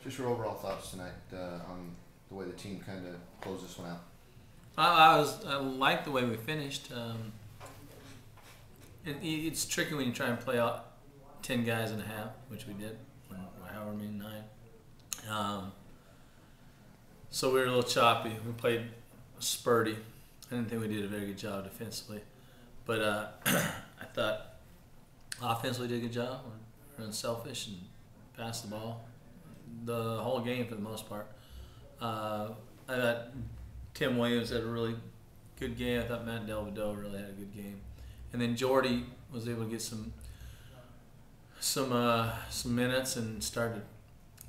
Just your overall thoughts tonight on the way the team kind of closed this one out. I like the way we finished. It's tricky when you try and play out 10 guys in a half, which we did, however many, 9. So we were a little choppy. We played spurty. I didn't think we did a very good job defensively, but I thought offensively did a good job. We're unselfish and passed the ball the whole game for the most part. I thought Tim Williams had a really good game. I thought Matt Delvedo really had a good game, and then Jordy was able to get some minutes and started to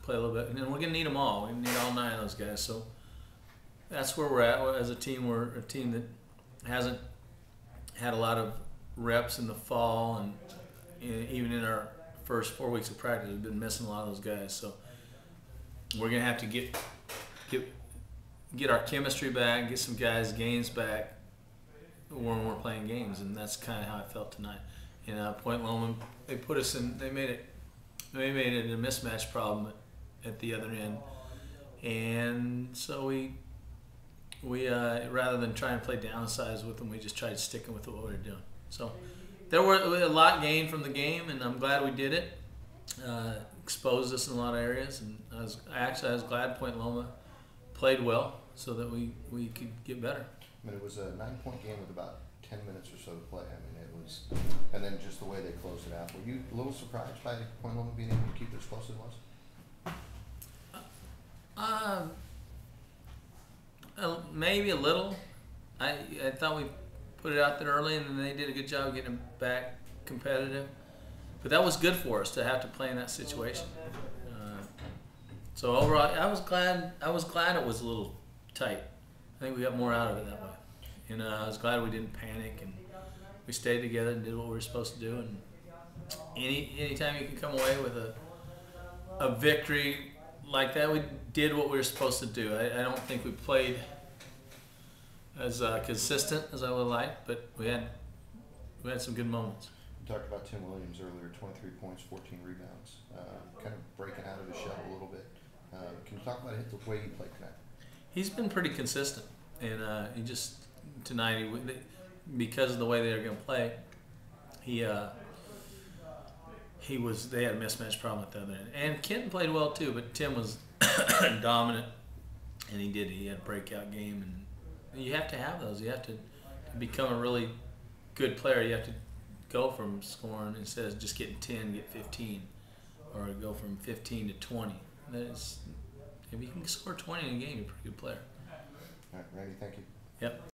play a little bit. And then we're gonna need them all. We need all 9 of those guys. So that's where we're at as a team. We're a team that hasn't had a lot of reps in the fall, and even in our first 4 weeks of practice, we've been missing a lot of those guys. So we're gonna have to get our chemistry back, get some guys' games back when we're playing games, and that's kind of how I felt tonight. Point Loma, they put us in. They made it a mismatch problem at the other end, and so we rather than try and play downsize with them, we just tried sticking with what we were doing. So there were a lot gained from the game, and I'm glad we did it. Exposed us in a lot of areas, and I was glad Point Loma played well so that we could get better. I mean, it was a 9-point game with about 10 minutes or so to play. I mean, it was, and then just the way they closed it out. Were you a little surprised by Point Loma being able to keep it as close as it was? Maybe a little. I thought we put it out there early, and then they did a good job getting it back competitive. But that was good for us to have to play in that situation. So overall, I was glad it was a little tight. I think we got more out of it that way. And I was glad we didn't panic, and we stayed together and did what we were supposed to do. And anytime you can come away with a victory like that, we did what we were supposed to do. I don't think we played as consistent as I would like, but we had some good moments. You talked about Tim Williams earlier, 23 points, 14 rebounds, kind of breaking out of his shell a little bit. Can you talk about the way he played tonight? He's been pretty consistent, and tonight, because of the way they were going to play, they had a mismatch problem at the other end. And Kenton played well too, but Tim was dominant, and he had a breakout game, and you have to have those. You have to become a really good player. You have to go from scoring, instead of just getting 10, get 15, or go from 15 to 20. If you can score 20 in a game, you're a pretty good player. All right, Randy, thank you. Yep.